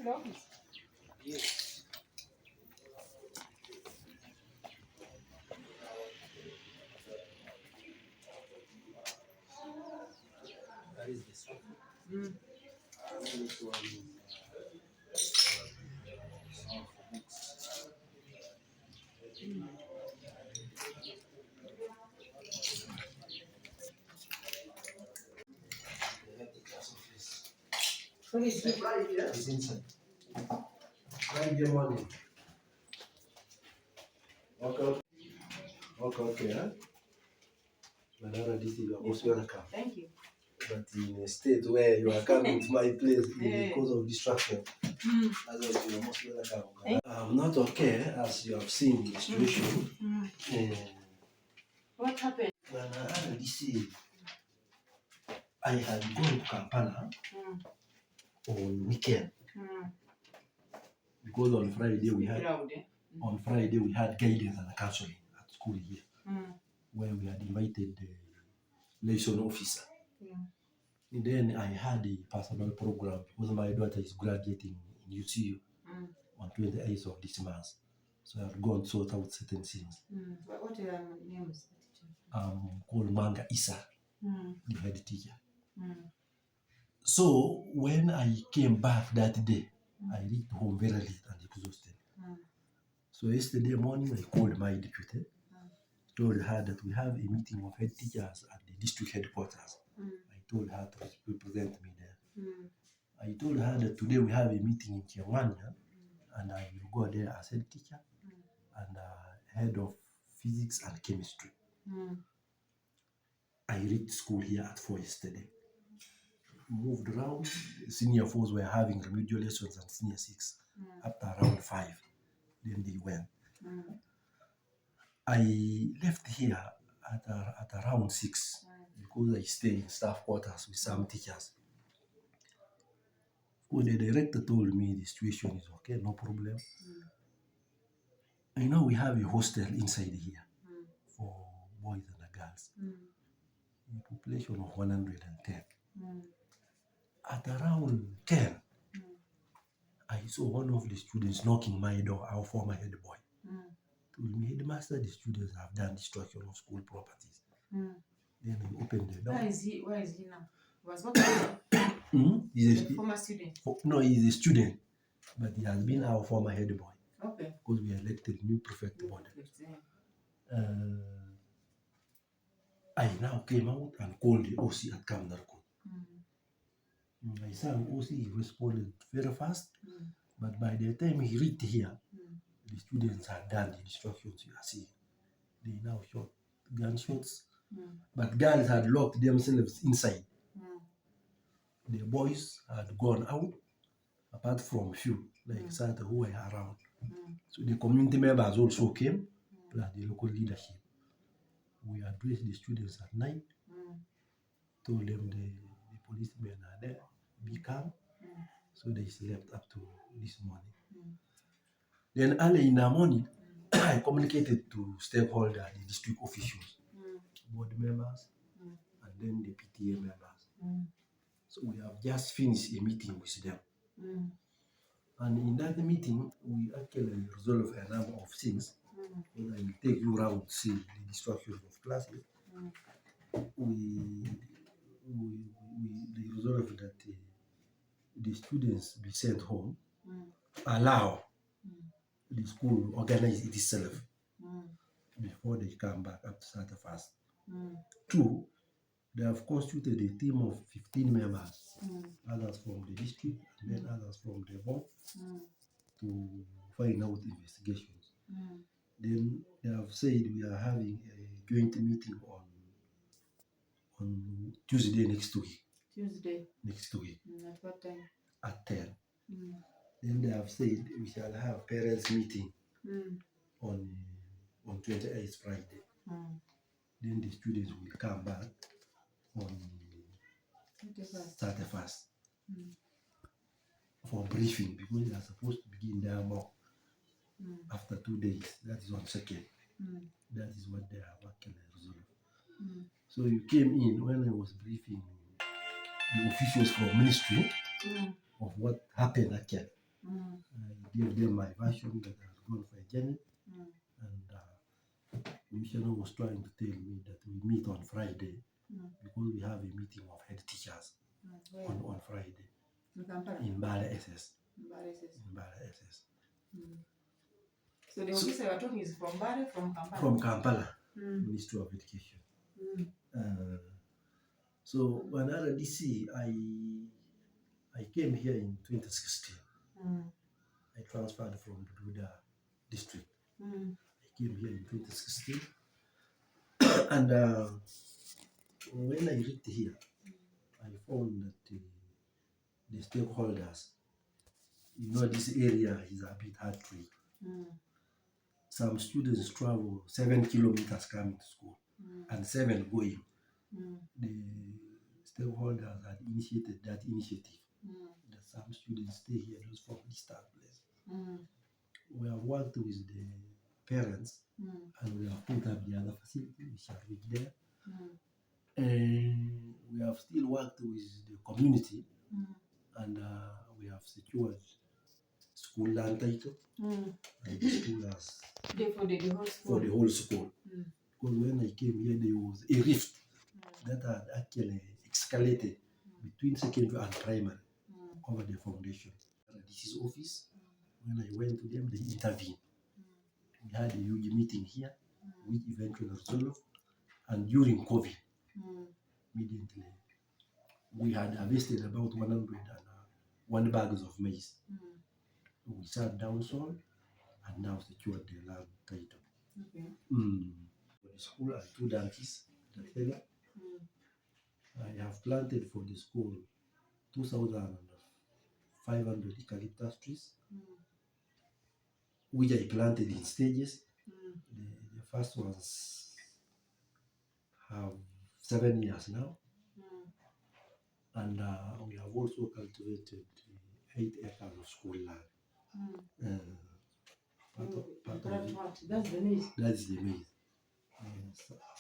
the office? Yes. That is the stuff. This one is some for books. They have the class office. It's inside. Right there, morning. Okay. Okay, huh? Manara, this is your most welcome. Thank you. But in a state where you are coming to my place because of distraction, that's why you are most welcome. I'm not okay, as you have seen the situation. What happened? When I had this, I had gone to Kampala on weekend because on Friday we had guidance and counseling at school here, where we had invited the liaison officer. And then I had a personal program because my daughter is graduating in UCU on 28th of this month. So I've gone to sort out certain things. What are your names? Called Chemanga Seed, the head teacher. So when I came back that day, I reached home very late and exhausted. So yesterday morning I called my deputy, told her that we have a meeting of head teachers at the district headquarters. I told her to represent me there. I told her that today we have a meeting in Chemanga, and I will go there as head teacher and head of physics and chemistry. I reached school here at 4 yesterday. Moved around. Senior 4s were having remedial lessons and senior 6 up to around 5. Then they went. I left here at around 6 because I stay in staff quarters with some teachers. When the director told me the situation is okay, no problem. I know we have a hostel inside here for boys and girls. A population of 110. At around 10, I saw one of the students knocking my door, our former head boy. Told me, headmaster, the students have done destruction of school properties. Then I opened the door. Where is he now? He was working He's a former student. No, he's a student, but he has been our former head boy. Okay. Because we elected new prefect board. I now came out and called the OC at Kamnarko. I saw OC, he responded very fast, but by the time he reached here, the students had done the destructions you are seeing. They now shot gunshots, but girls had locked themselves inside. The boys had gone out, apart from few, like Sata who were around. So the community members also came, plus the local leadership. We addressed the students at night, told them the policemen are there, be calm. So they slept up to this morning. Then early in the morning, I communicated to stakeholders, the district officials, board members, and then the PTA members. So we have just finished a meeting with them. And in that meeting, we actually resolved a number of things. I will take you around to see the destruction of classes. We resolved that the students be sent home, allow the school organize itself before they come back up to start fast. 2, they have constituted a team of 15 members, others from the district and then others from the board, to find out investigations. Then they have said we are having a joint meeting on Tuesday next week. Next week. At what time? At 10. Then they have said we shall have parents meeting on 28th Friday. Then the students will come back on 31st for briefing, because they are supposed to begin their mock after 2 days. That is on 2nd. That is what they have actually resolved. So you came in when I was briefing the officials from ministry of what happened actually. I gave them my version that I had gone for a journey, and commissioner was trying to tell me that we meet on Friday because we have a meeting of head teachers on Friday in Bala SS. In Bala SS. So the officer you are talking is from Bala, from Kampala? From Kampala, Ministry of Education. So when RDC, I came here in 2016. I transferred from Buda district. I came here in 2016. And when I reached here, I found that the stakeholders, this area is a bit hard to reach. Some students travel 7 kilometers coming to school and 7 going. The stakeholders had initiated that initiative that some students stay here just from distant place. We have worked with the parents and we have put up the other facility which are with there. And we have still worked with the community and we have secured school land title and the school has for the whole school. Because when I came here there was a rift that had actually escalated between secondary and primary over the foundation. This is office. When I went to them, they intervened. We had a huge meeting here, which eventually resolved. And during COVID, immediately, we had harvested about 101 bags of maize. We sat down, sold, and now secured the land title. For the school, I have 2 donkeys. I have planted for the school 2,500 eucalyptus trees, which I planted in stages. The first ones have 7 years now, and we have also cultivated 8 acres of school land. That's the maize. That's the maize.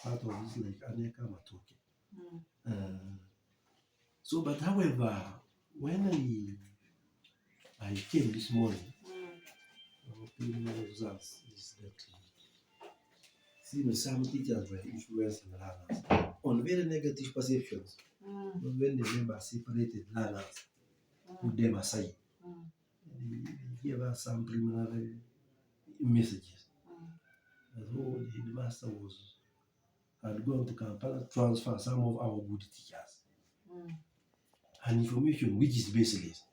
Part of it is like aneka matoke. So, but however, when I came this morning, our results is that some teachers were influencing learners on very negative perceptions. When the members separated learners, put them aside, they gave us some preliminary messages. So the headmaster had gone to Kampala to transfer some of our good teachers and information which is baseless.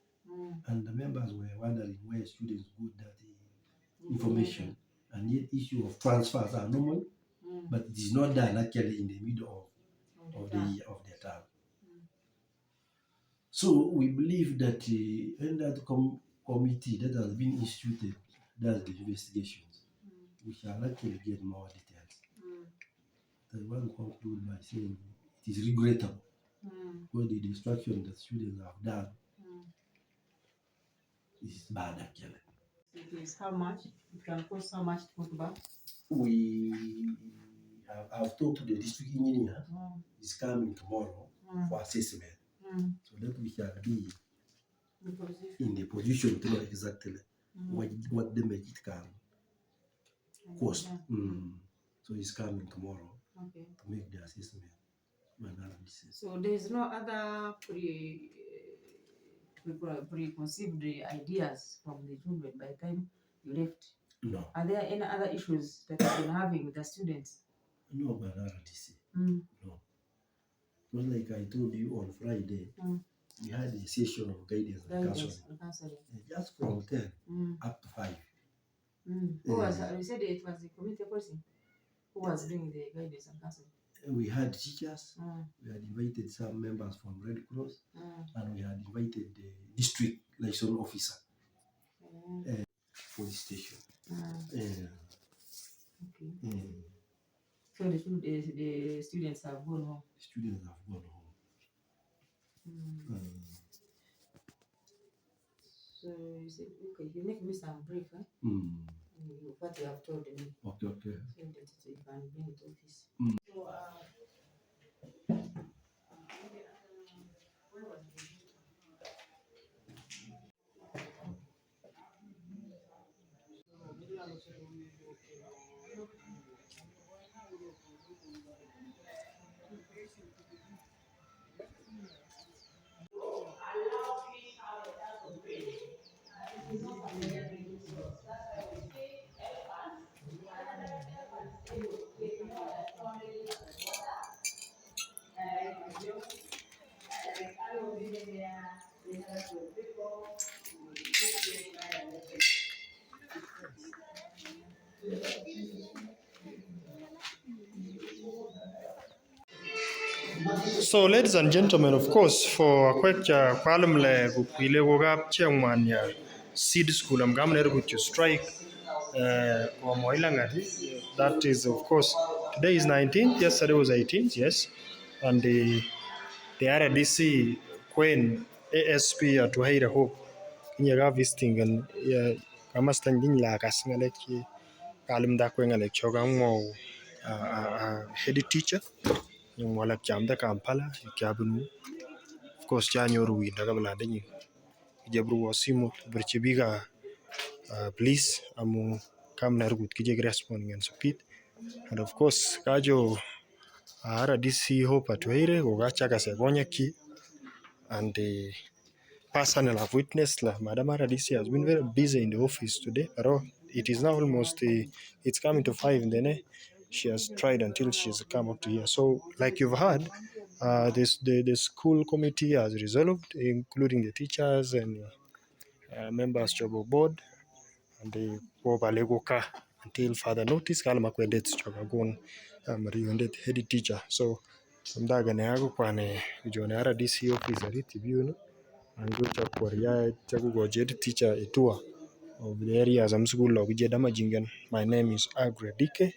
And the members were wondering where students got that information. And yet issue of transfers are normal, but it is not done actually in the middle of the term. So we believe that in that committee that has been instituted does the investigations, we shall actually get more details. I want to conclude by saying it is regrettable because the destruction that students have done is bad actually. It is how much? It can cost how much to put back? I've talked to the district engineer. He's coming tomorrow for assessment. So that we shall be in the position to know exactly what damage it can cost. So he's coming tomorrow to make the assessment. So there's no other preconceived ideas from the children by the time you left? No. Are there any other issues that you've been having with the students? No, but no. Because like I told you on Friday, we had a session of guidance and counseling. Just from 10 up to 5. Who was, you said it was the community person who was doing the guidance and counseling? We had teachers, we had invited some members from Red Cross, and we had invited the district liaison officer, police station. So the students have gone home? The students have gone home. So you said, okay, you make me some brief, what you have told me. Okay. So that you can bring it to office. So, where was the So, ladies and gentlemen, of course, for a quick column le gukwile wogap chengwan ya seed school am gamner to strike or moilangati. That is, of course, today is 19th. Yesterday was 18th. Yes, and the RDC Queen ASP at Wahira Hope in your visiting and kama standing la kasngaleki kalim da kwengalek chogang head teacher yung wala kiamda Kampala kiabunu of course janyoru wi daga blanda ni jebru wasimu berchibiga police amu kam na rugut kije respond ngen supit and of course kajo ara DC hope atweire ugacha kasebonya ki and the personal I've witnessed Madam DC has been very busy in the office today but it is now almost it's coming to 5 in the night. She has tried until she's come up to here. So, like you've heard, the school committee has resolved, including the teachers and members of the board, and the Bobalegoka until further notice. Kalmakwedet Chogagon, head teacher. So, from Daganeago, Pane, Jonara DC office, review, and go to Korea, Chago Jet teacher, a tour of the areas I'm school of Jedamajingen. My name is Agre Dike,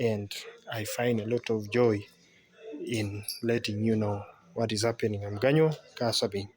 and I find a lot of joy in letting you know what is happening. I'm Ganyo Kasabing.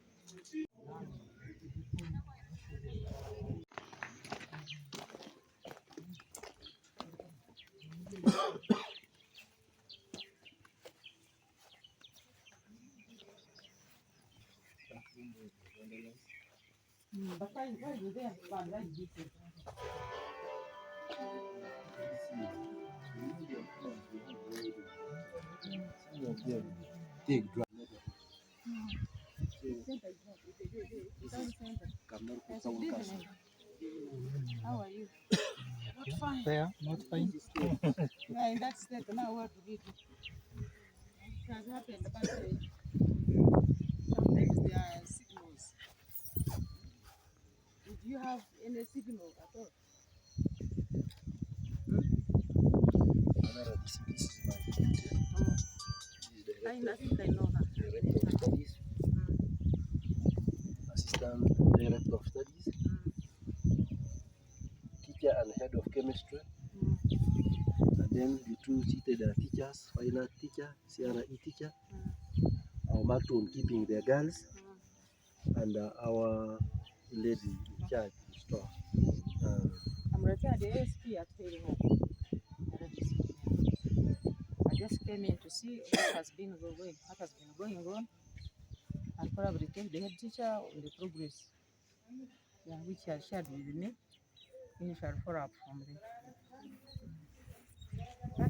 How are you? Not fine. Yeah, not fine. Yeah, in that state, now what to do? It has happened, but sometimes there are signals. Did you have any signal at all? I think I know her. Director of Studies, Assistant Director of Studies, teacher and head of chemistry, and then the two seated teachers, fine art teacher, CRE teacher, our matron keeping their girls, and our lady in charge of the store. I'm retired ASP at Home. I just came in to see what has been going on, and probably tell the head teacher on the progress, which he has shared with me. He shall follow up from there.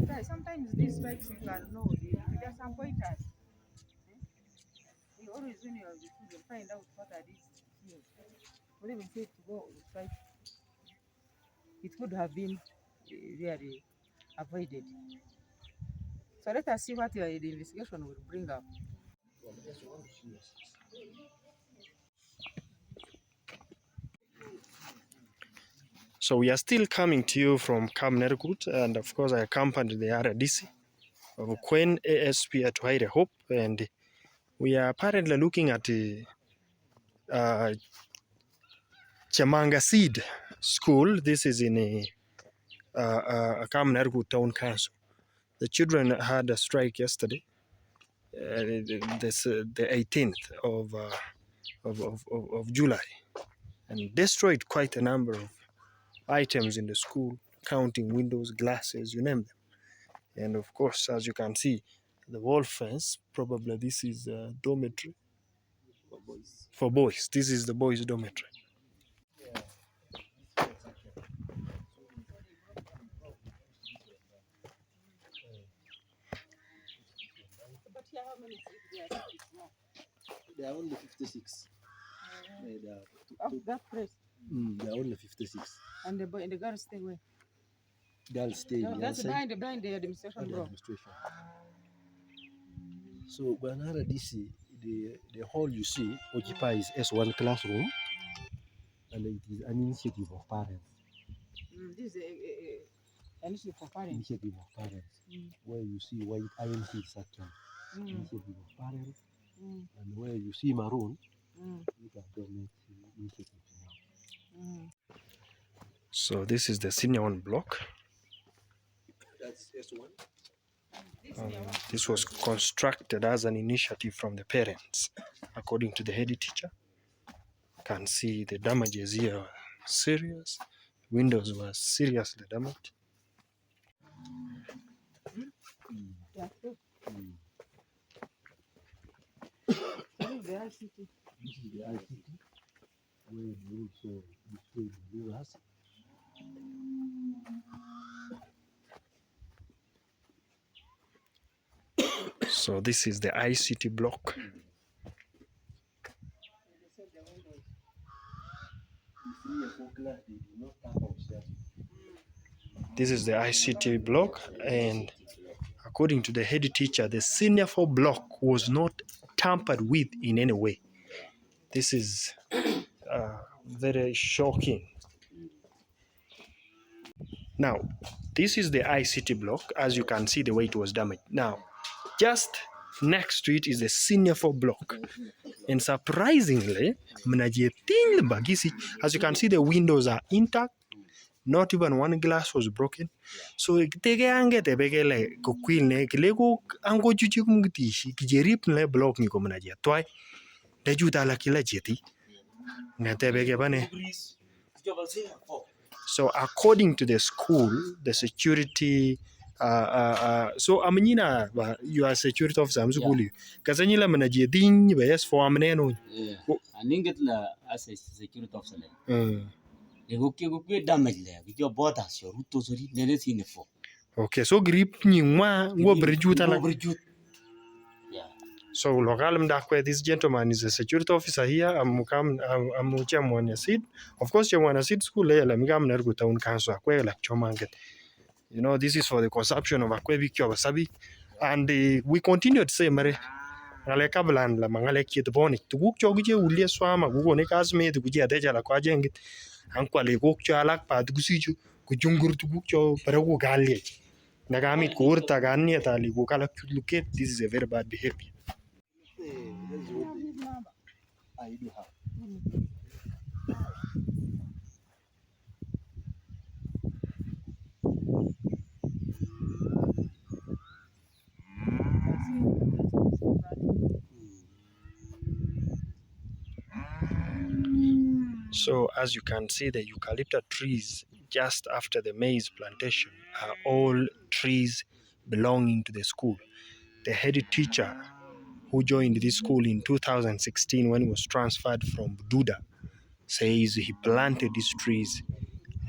But sometimes these strikes you can know, there are some pointers. You always, when you are with children, find out what are these things. Whatever you say to go strike, it could have been really avoided. So let us see what the investigation will bring up. So we are still coming to you from Camp Nergut, and of course I accompanied the RDC of Queen ASP at Waire Hope, and we are apparently looking at the Chemanga Seed school. This is in Camp Nergut Town Council. The children had a strike yesterday, the 18th of July, and destroyed quite a number of items in the school, counting windows, glasses, you name them. And of course, as you can see, the wall fence, probably this is a dormitory for boys. This is the boys' dormitory. They are only 56. They are That place. they are only 56. And the boy and the girl stay where? They'll stay No, the that's outside behind the administration and the block. administration. So Banara DC, the hall you see occupies S1 classroom, and it is an initiative of parents. This is an initiative for parents. Initiative of parents, where you see white iron sheets actually. Initiative of parents, and where you see maroon, these are government initiatives now. So this is the senior one block. That's S1. This was constructed as an initiative from the parents, according to the head teacher. You can see the damages here are serious. Windows were seriously damaged. Yeah, so this is the ICT. This is the ICT, where they also display the rulers. So this is the ICT block. This is the ICT block, and according to the head teacher, the senior 4 block was not tampered with in any way. This is very shocking. Now, this is the ICT block. As you can see, the way it was damaged. Now, just next to it is the senior 4 block. And surprisingly, as you can see, the windows are intact. Not even one glass was broken. So tege ange tebege le kukwil ne kilego ango juji kumgitishi kijerip le block ni komunaje toy de juta la kila jeti ne tebege bane. So according to the school, the security so amnyina you are security officer amzuguli kazanyila manaje din ba yes for amneno aninget la as a security officer Go damage le go border so ruto so ri nene sine fo. Okay, so grip nyingwa wo brijuta la. Yeah. So local mdakwe, this gentleman is a security officer here. I'm Chemanga Seed. Of course, Chemanga Seed school le migam nergu town council akwe like Chemanga. You know, this is for the consumption of akwe bikyo wasabi, and we continue to say mare ngale kablan la mangale kit boni tuguk chogije ulie swama gugo ne kasme tuguje adeja la kwa jengit ankwale gokcho alak pa tugusiju kujungur tuguk cho parago galle nagamit ko urta ganni tali go kala look. This is a very bad behavior. I do have. So as you can see, the eucalyptus trees just after the maize plantation are all trees belonging to the school. The head teacher who joined this school in 2016 when he was transferred from Duda says he planted these trees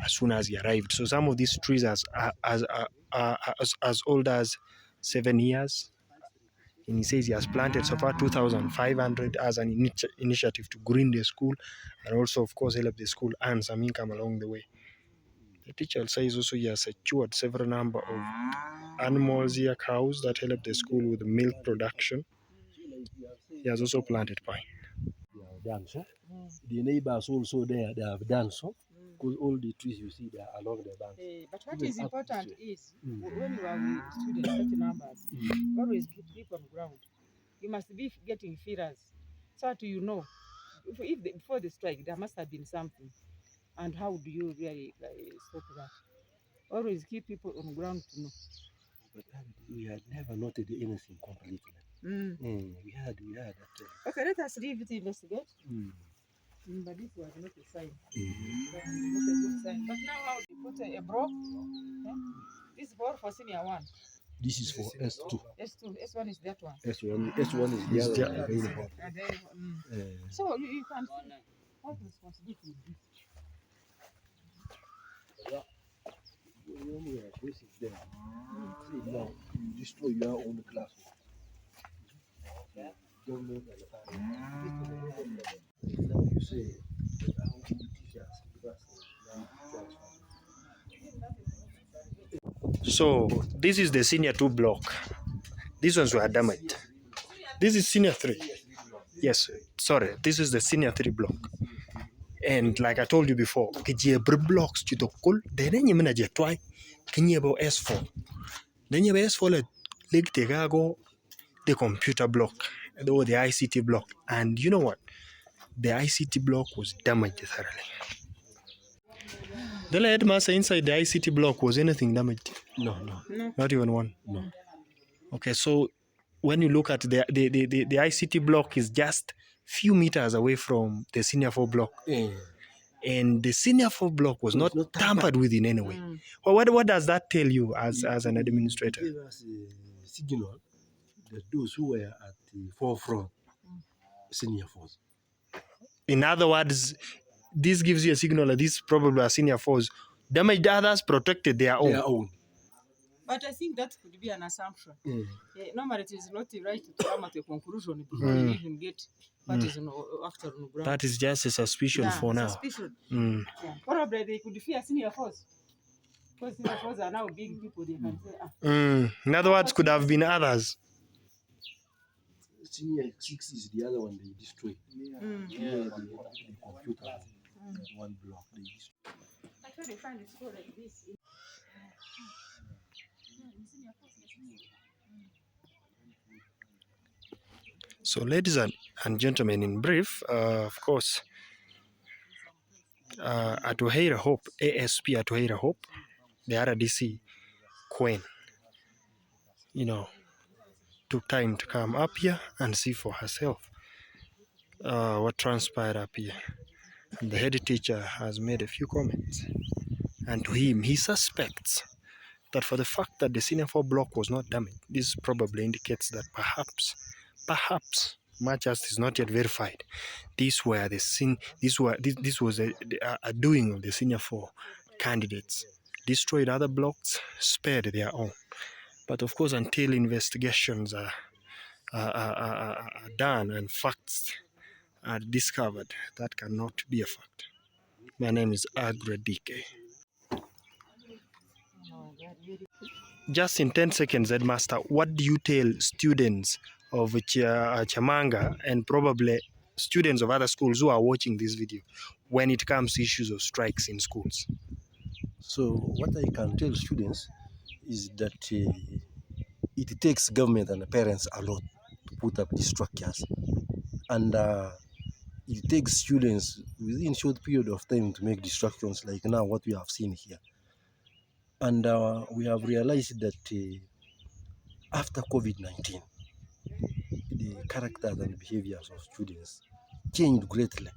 as soon as he arrived. So some of these trees are as old as 7 years. And he says he has planted so far 2,500 as an initiative to green the school, and also, of course, help the school earn some income along the way. The teacher says also he has secured several number of animals here, cows that help the school with milk production. He has also planted pine. They have done so. The neighbors also there, they have done so. Because all the trees you see there along the bank. But what is important is when you are with students, such numbers, always keep on ground. You must be getting feelers. So that you know, before the strike, there must have been something. And how do you really stop that? Always keep people on ground to know. But we had never noted anything completely. We had that. Okay, let us leave it to investigate. But this was not a sign. Not a good sign. But now how do you put a block? This is for senior 1. This is for S2. S2. S1 is that one. S1 is the other available. So you can see what responsibility is this? This is there. See now, you destroy your own classroom. government and the parents. Like you say, how teachers give us So this is the senior 2 block. These ones were damaged. This is senior 3. Yes, sorry. This is the senior 3 block. And like I told you before, kije blocks to the cool. Then you mean a try. Can you about S4? Then you S4 like the computer block or the ICT block. And you know what? The ICT block was damaged thoroughly. The headmaster inside the ICT block, was anything damaged? No. Not even one? No. Okay, so when you look at the ICT block is just few meters away from the senior 4 block. And the senior 4 block was not tampered with in any way. Well, what does that tell you as an administrator? It gave us a signal that those who were at the forefront, senior 4s. In other words, this gives you a signal that these probably are senior 4s. Damaged others, protected their own. But I think that could be an assumption. Normally, it is not right to come at a conclusion before you even get what is after on the ground. That is just a suspicion for now. Suspicion. Yeah. Probably they could fear senior 4s. Because senior 4s are now big people, they can say, In other words, could have been others. Senior 6 is the other one they destroyed. The computer, one block they destroyed. I try to find a school like this. So, ladies and gentlemen, in brief, of course, at Oheira Hope, ASP at Oheira Hope, the RDC Queen, took time to come up here and see for herself what transpired up here. And the head teacher has made a few comments. And to him, he suspects that for the fact that the senior 4 block was not damaged, this probably indicates that perhaps, much as is not yet verified, this was a doing of the senior 4 candidates, destroyed other blocks, spared their own. But of course, until investigations are done and facts are discovered, that cannot be a fact. My name is Agra DK. Just in 10 seconds, Headmaster, what do you tell students of Chemanga and probably students of other schools who are watching this video when it comes to issues of strikes in schools? So what I can tell students is that it takes government and the parents a lot to put up these structures. And it takes students within a short period of time to make distractions like now what we have seen here. And we have realized that after COVID-19, the characters and behaviors of students changed greatly.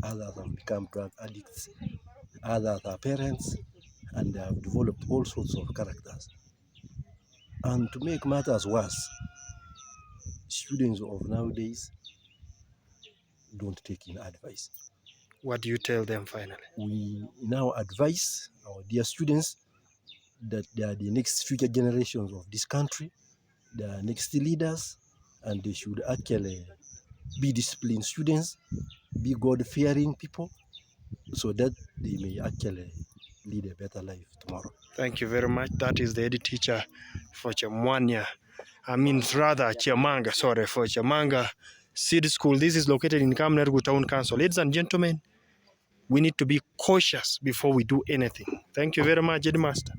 Others have become drug addicts, others are parents, and they have developed all sorts of characters. And to make matters worse, students of nowadays don't take in advice. What do you tell them finally? We now advise our dear students that they are the next future generations of this country, they are next leaders, and they should actually be disciplined students, be God-fearing people, so that they may actually lead a better life tomorrow. Thank you very much. That is the head teacher for Chemanga Seed School. This is located in Kamnergu Town Council. Ladies and gentlemen, we need to be cautious before we do anything. Thank you very much, Headmaster.